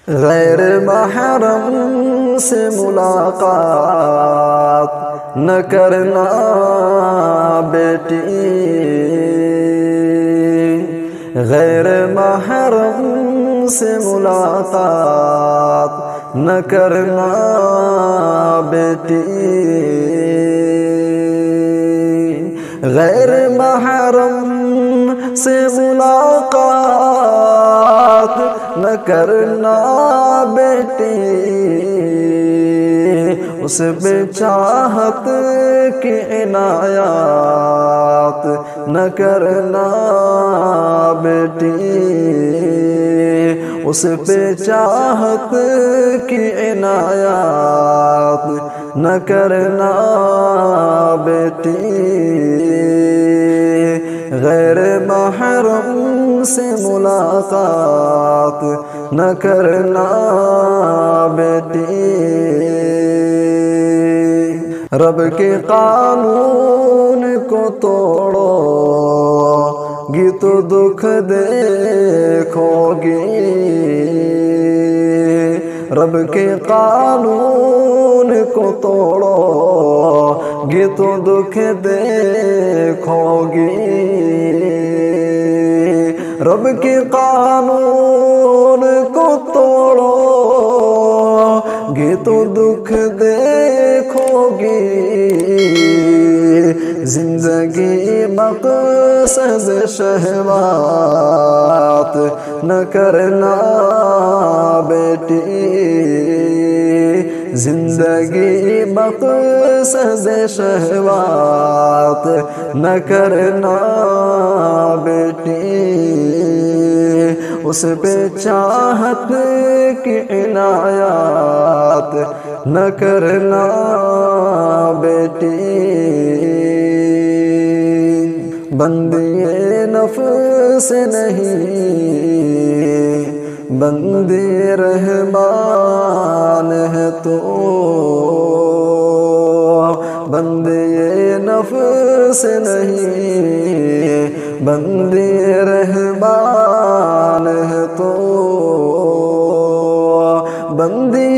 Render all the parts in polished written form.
غیر محرم سے ملاقات نہ کرنا بیٹی، غیر محرم سے ملاقات نہ کرنا بیٹی، غیر محرم سے ملاقات نہ کرنا بیٹی، اس پہ چاہت کی عنایات نہ کرنا بیٹی، اس پہ چاہت کی عنایات نہ کرنا بیٹی، غیر محرم سے ملاقات نہ کرنا بیٹی۔ رب کے قانون کو توڑو گی تو دکھ دیکھو گی، رب کے قانون کو توڑو گی تو دکھ دیکھو گی، رب کے قانون کو توڑو گی تو دکھ دیکھو گی، زندگی مقصد شہوات نہ کرنا بیٹی، زندگی مقصد شہوات نہ کرنا بیٹی، اس پہ چاہت کی عنایات نہ کرنا بیٹی، بندی نفس نہیں بندی رحمان ہے تو، بندی نفس نہیں بندی رحمان ہے تو، بندی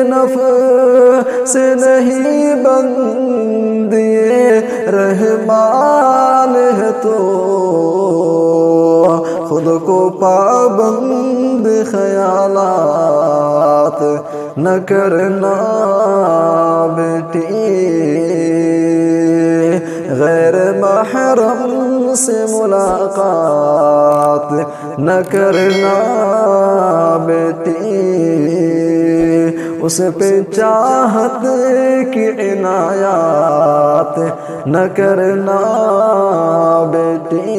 نفس نہیں بندی رحمان ہے تو، خود کو پابند خیالات نہ کرنا بیٹی، غیر محرم سے ملاقات نہ کرنا بیٹی، اس پہ چاہت کی عنایات نہ کرنا بیٹی،